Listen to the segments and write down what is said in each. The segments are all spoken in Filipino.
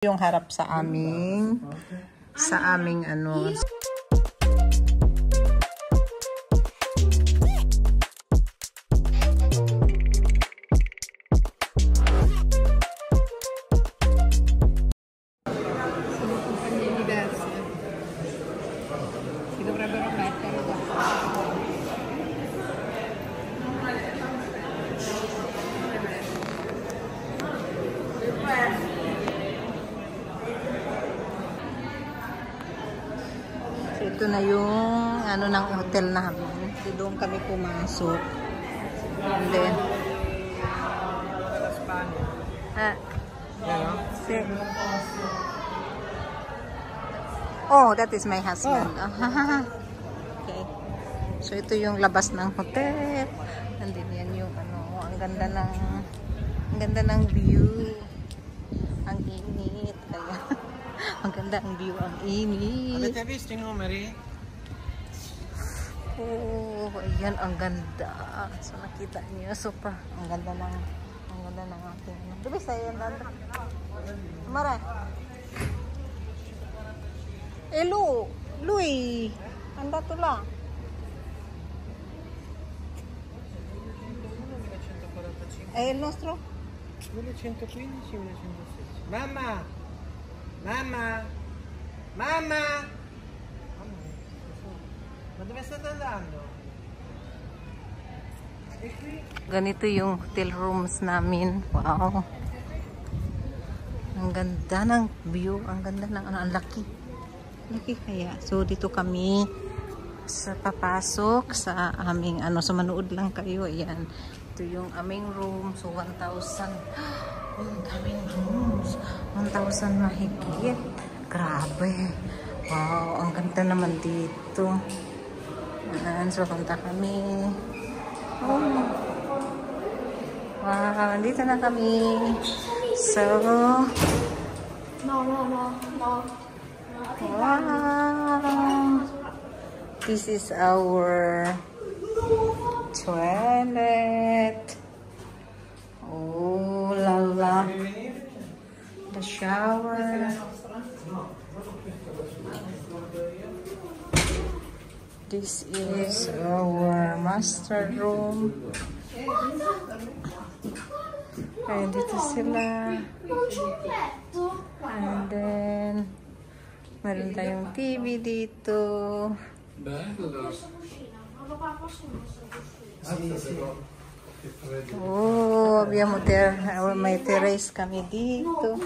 Yung harap sa aming ano. Ito na yung ano ng hotel namin. Doon kami pumasok. And then oh, that is my husband. Okay. So ito yung labas ng hotel. And then yan yung ano, ang ganda ng view. Ang init kaya. Ang ganda ang view, ang init. Avete visto i numeri? Oh, ayan, ang ganda. So nakita niyo, super. Ang ganda ng ating. Diba sa'yo ang ganda? Mara. Lui. Andato là. È il nostro? 1115, 1116. Mamma! Mamma! Mamma! Ma dove state andando? E qui? Ganito yung hotel rooms namin. Wow. Ang ganda ng view. Ang ganda ng ano. Ang laki. Laki kaya. So dito kami sa papasok sa aming ano. So manood lang kayo. Ayan. Ito yung aming room. So 1,000. Ang daming rooms. 1,000 mahigit. Grabe. Wow. Ang ganda naman dito. Ayan. So punta kami. Oh. Wow. Dito na kami. So. Wow. This is our toilet. Oh la la. The shower. This is our master room. And dito sila. And then meron tayong TV dito. Oh, may terrace kami dito.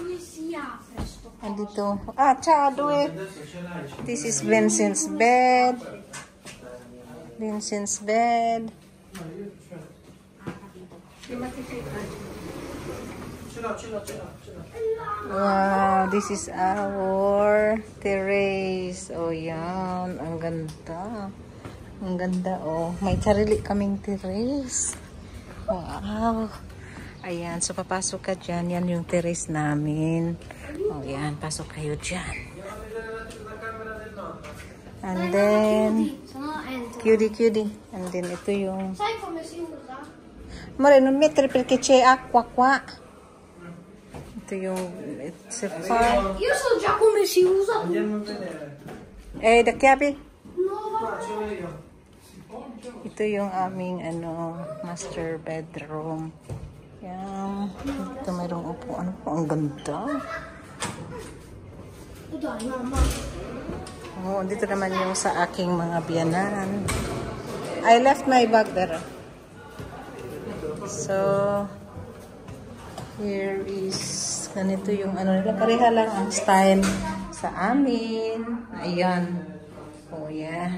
Andito. Ciao, due. This is Vincent's bed. Vincent's bed. Wow, this is our terrace. Oh, yan. Ang ganda. Ang ganda, oh. May sarili kaming terrace. Wow. Ayan, so papasok ka dyan. Yan yung terrace namin. Oh, yan. Pasok kayo dyan. And then, cutie. And then, ito yung... Sai come si usa? Amore, non mettere perché c'è acqua qua. Ito yung... It's a farm. Io so già come si usa. Andiamo a vedere. Da chiavi? No, Ito yung aming ano, master bedroom. Yan. Ito mayroong upuan po. Ang ganda. dai, mamma. Oh, dito naman yung sa aking mga biyanan. I left my bag there. So, here is, ganito yung ano nila. Pareha lang ang style sa amin. Ayan. Oh, yeah.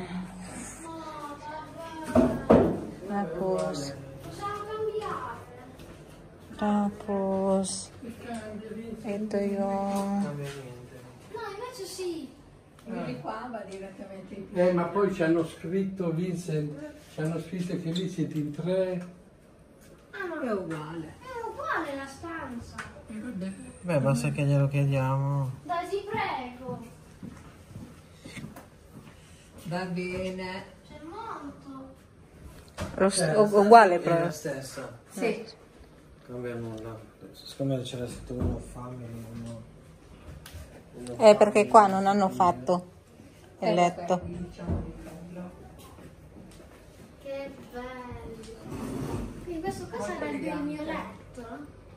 Tapos, ito yung... No, invece sì. Qua va direttamente in ma poi ci hanno scritto Vincent, ci hanno scritto che lì siete in 3. Ah, no. È uguale. È uguale la stanza. Vabbè. Beh, basta che glielo chiediamo. Dai, ti prego. Va bene. C'è molto. Uguale È però. la stessa. Sì. Cambia nulla. Secondo me c'era scritto uno family, uno... Perché qua non hanno fatto il letto. Che bello. In questo caso sarebbe il mio letto?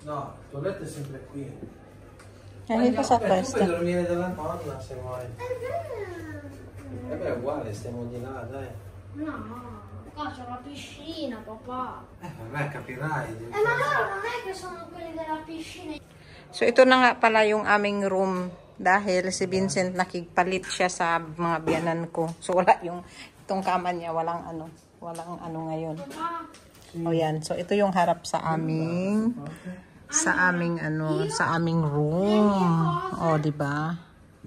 No, il tuo letto è sempre qui. Che cosa Tu questo? puoi dormire dalla nonna se vuoi. È vero. Beh, è uguale, stiamo di là, dai. No, qua c'è la piscina, papà. Vabbè, capirai. Ma loro non è che sono quelli della piscina. So ito na nga pala yung aming room dahil si Vincent nakigpalit siya sa mga biyanan ko. So wala yung itong kama niya, walang ano ngayon. Papà, O yan. So ito yung harap sa aming room. O di ba?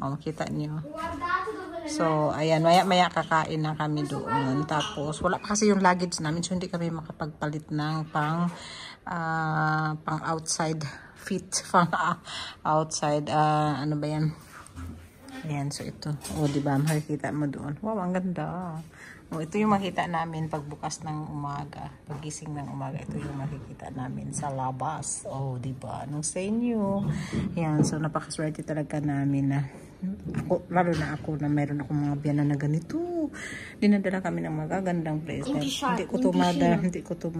O makita niyo. guardate dove le So ayan, maya kakain na kami doon. Tapos wala pa kasi yung luggage namin, so hindi kami makapagpalit ng pang outside fit, pang outside ano ba yan? Ayan, so ito. O di ba, makikita mo doon. Wow, ang ganda. O ito yung makita namin pagbukas ng umaga, pagising ng umaga, ito yung makikita namin sa labas. O di ba, anong sa inyo? Ayan, so napakaswerte talaga namin na ako, lalo na ako na meron akong mga biyanan na ganito. Dinadala kami ng magagandang place. Hindi ko to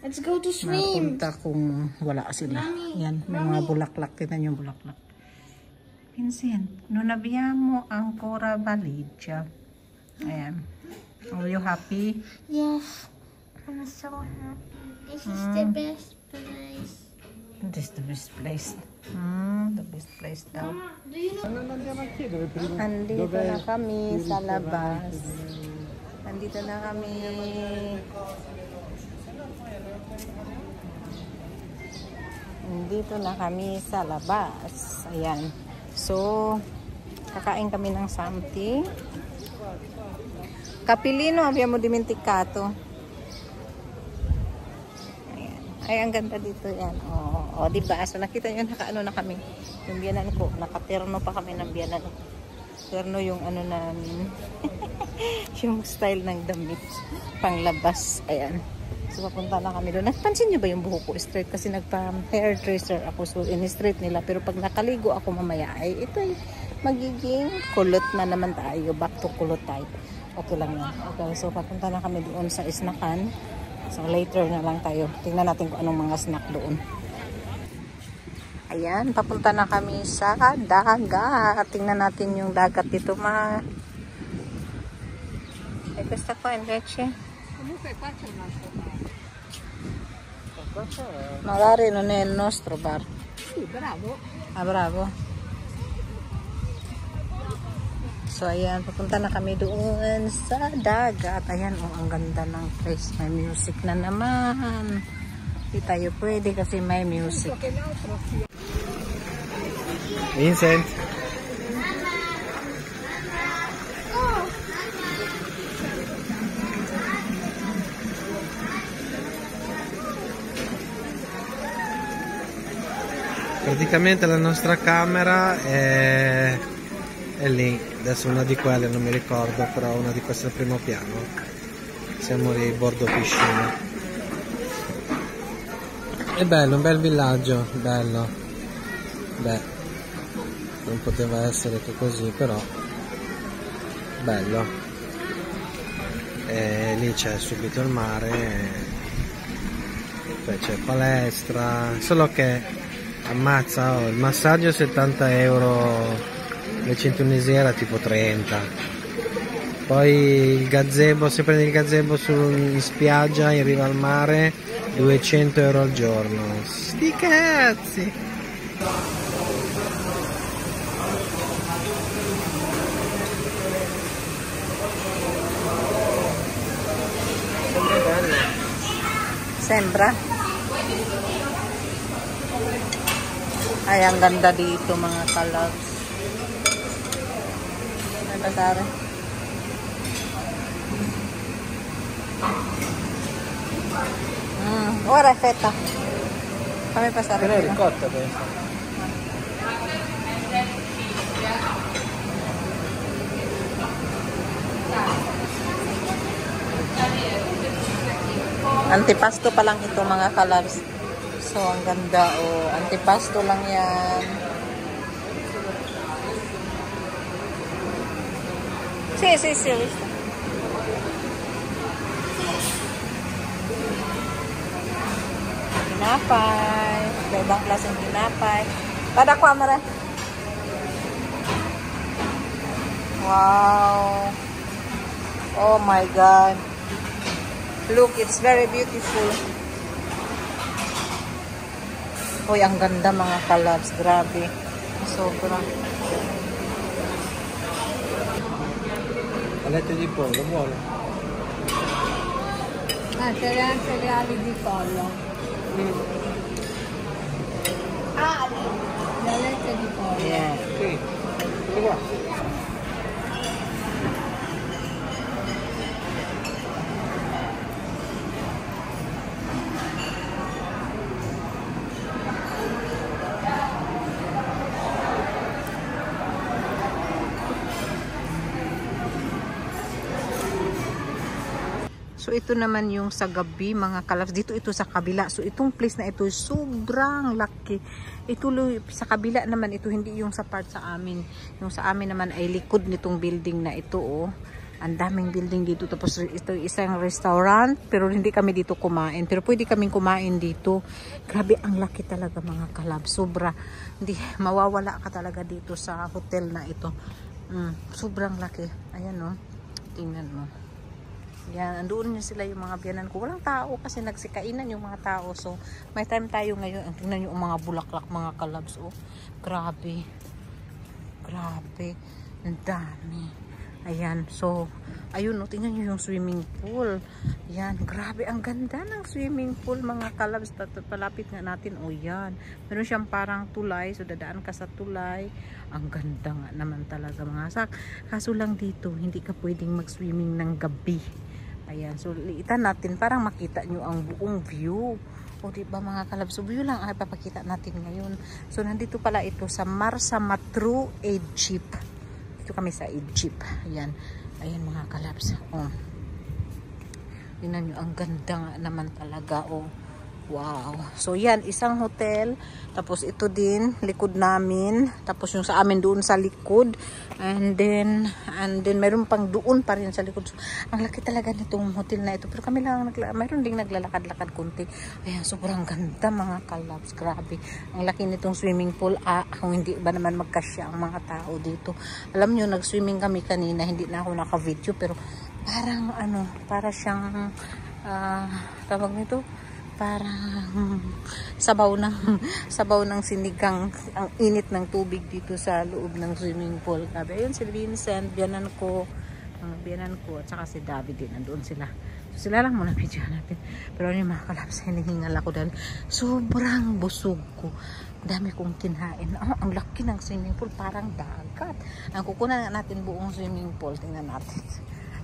Let's go to swim. mapunta kung wala sila. Yan, may mga bulaklak. Tignan yung bulaklak. Vincent, non abbiamo ancora valigia. Ayan. Are you happy? Yes, I'm so happy. This is the best place. This is the best place. The best place daw. Mama, do you know? Non andiamo a chiedere prima. Andito na kami sa labas. Andito na kami. Andito na kami sa labas. Ayan. So, kakain kami ng something. Capilino, abbiamo dimenticato. Ayan. Ay, ang ganda dito yan. O, diba? So, nakita nyo, nakaano na kami. Yung biyanan ko. Nakaterno pa kami ng biyanan ko. Terno yung ano namin. Yung style ng damit. Panglabas. Ayan. So, papunta na kami doon. Napansin nyo ba yung buhok ko? Straight kasi nagpa-hairdresser ako. So, in-straight nila. Pero pag nakaligo ako mamaya, ay ito ay magiging kulot na naman tayo. Back to kulot tayo. Okay lang yan. Okay, so papunta na kami doon sa snackan. So, later na lang tayo. Tingnan natin kung anong mga snack doon. Ayan, papunta na kami sa dagat. Tingnan natin yung dagat dito, ma. E questa qua invece? Comunque qua c'è un altro bar. Magari non è il nostro bar. Sì, bravo. Ah, bravo. So, ayan, papunta na kami doon sa dagat. Ayan, oh, ang ganda ng place. May music na naman. Hindi tayo pwede kasi may music. Vincent? Praticamente la nostra camera è lì, adesso una di quelle non mi ricordo, però una di queste al primo piano. Siamo lì bordo piscina. È bello, un bel villaggio, bello. Beh, non poteva essere che così, però bello. E lì c'è subito il mare, poi c'è palestra, solo che ammazza, il massaggio 70 euro, invece in Tunisia era tipo 30. Poi il gazebo, se prendi il gazebo in spiaggia in riva al mare, 200 euro al giorno. Sti cazzi! Sembra? Ay, ang ganda dito mga kalabs. May pasare. Ora è fetta. Fammi passare. Non è ricotta questa. Antipasto pa lang ito mga kalabs. So, ang ganda. Oh, antipasto lang yan. Sí, sí, sí, listo. Tinapay. Ibang klaseng tinapay. Pada camera. Wow. Oh my God. Look, it's very beautiful. Uy, ang ganda mga kalabs. Grabe. Sobra. Palette di pollo, buono. Ah, cereali di pollo. Ah, La latte di pollo. Yeah. Sì, quello qua. So ito naman yung sa gabi mga kalabs. Dito ito sa kabila. So itong place na ito sobrang laki. Ito sa kabila naman ito, hindi yung sa part sa amin. Yung sa amin naman ay likod nitong building na ito oh. Ang daming building dito. Tapos ito isang restaurant. Pero hindi kami dito kumain. Pero pwede kaming kumain dito. Grabe ang laki talaga mga kalabs. Sobra. Hindi mawawala ka talaga dito sa hotel na ito. Sobrang laki. Ayan oh. Tingnan mo. Yan, andoon niya sila yung mga biyanan ko. Walang tao kasi nagsikainan yung mga tao. So, may time tayo ngayon. Tingnan nyo yung mga bulaklak, mga kalabs. Oh, grabe. Grabe. Ang dami. Ayan. So, ayun, oh, tingnan nyo yung swimming pool. Yan, grabe. Ang ganda ng swimming pool, mga kalabs. Palapit nga natin. Oh, yan. Meron siyang parang tulay. So, dadaan ka sa tulay. Ang ganda nga naman talaga, mga sak. Kaso lang dito, hindi ka pwedeng mag-swimming ng gabi. Ayan, so liitan natin parang makita nyo ang buong view. O diba mga kalabs, so view lang ay papakita natin ngayon. So nandito pala ito sa Marsa Matru, Egypt. Dito kami sa Egypt. Ayan, ayan mga kalabs. Oh. Tingnan nyo, ang ganda nga naman talaga. Oh. Wow. So yan, isang hotel. Tapos ito din, likod namin. Tapos yung sa amin doon sa likod. And then meron pang doon pa rin sa likod. So, ang laki talaga nitong hotel na ito. Pero kami lang, mayroon ding naglalakad-lakad kunti. Ayan, sobrang ganda mga kalabs. Grabe. Ang laki nitong swimming pool. Kung hindi ba naman magkasya ang mga tao dito. Alam nyo, nag-swimming kami kanina. Hindi na ako naka-video. Pero parang para siyang tawag nito, parang sabaw ng sinigang, ang init ng tubig dito sa loob ng swimming pool. Sabi, ayun si Vincent, biyanan ko at saka si David din, nandoon sila. So sila lang muna video natin. Pero yung mga kalabs, hinihingal ako dahil sobrang busog ko. Dami kong kinain. Ang laki ng swimming pool, parang dagat. Ang kukunan natin buong swimming pool, tingnan natin.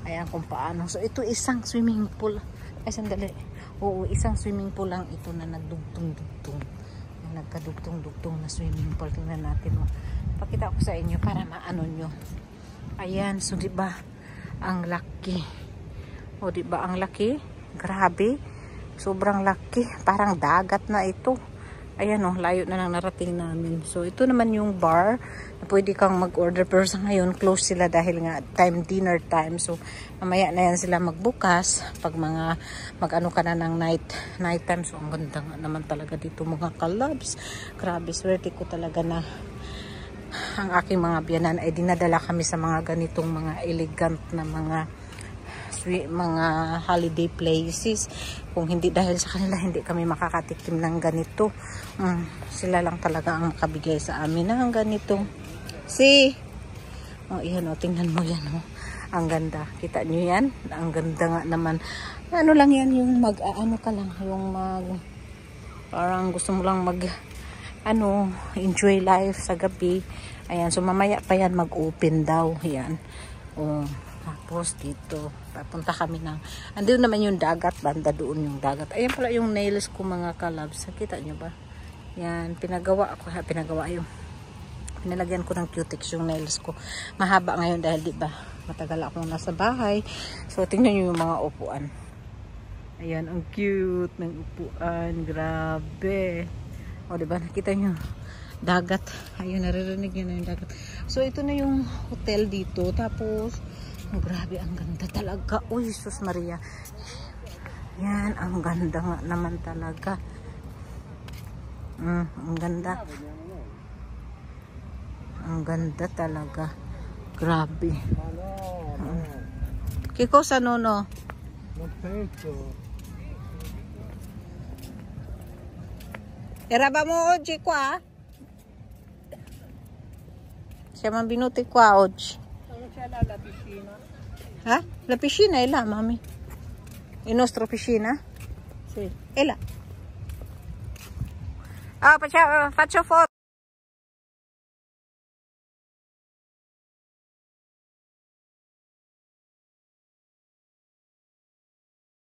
Ayan kung paano. So ito isang swimming pool. Ay sandali. Oo, isang swimming pool lang ito na nagdugtong-dugtong. Nagkadugtong-dugtong na swimming pool. Tingnan natin. Pakita ko sa inyo para maano nyo. Ayan, so diba ang laki. O diba ang laki? Grabe. Sobrang laki. Parang dagat na ito. Ayan o, layo na lang narating namin. So ito naman yung bar. Pwede kang mag-order. Pero sa ngayon, close sila dahil nga dinner time. So mamaya na yan sila magbukas. Pag mag-ano ka na ng night time. So ang ganda nga naman talaga dito mga kalabs. Grabe, swerte ko talaga na ang aking mga biyanan ay dinadala kami sa mga ganitong mga elegant na mga holiday places. Kung hindi dahil sa kanila, hindi kami makakatikim ng ganito. Sila lang talaga ang makabigay sa amin ng ganito. Iyan o, tingnan mo yan o. Ang ganda. Kita nyo yan? Ang ganda nga naman. Ano lang yan, yung parang gusto mo lang enjoy life sa gabi. Ayan, so mamaya pa yan mag-open daw. Ayan. Tapos dito, papunta kami andun naman yung dagat, banda doon yung dagat. Ayan pala yung nails ko mga kalabs. Kita nyo ba? Yan, pinalagyan ko ng cutex yung nails ko. Mahaba ngayon dahil diba, matagal akong nasa bahay. So tingnan nyo yung mga upuan. Ayan, ang cute ng upuan. Grabe. O diba, nakita nyo? Dagat. Ayun, naririnig nyo na yung dagat. So ito na yung hotel dito. Tapos Grabe, ang ganda talaga. Uy, sus Maria. Yan, ang ganda nga naman talaga. Ang ganda. Ang ganda talaga. Grabe. Che cosa nono? Non penso. Eravamo oggi qua? Siamo venuti qua oggi. Non c'è là la piscina? Eh? La piscina è là, mami. Il nostro piscina? Sì. È là. Ah, faccio foto.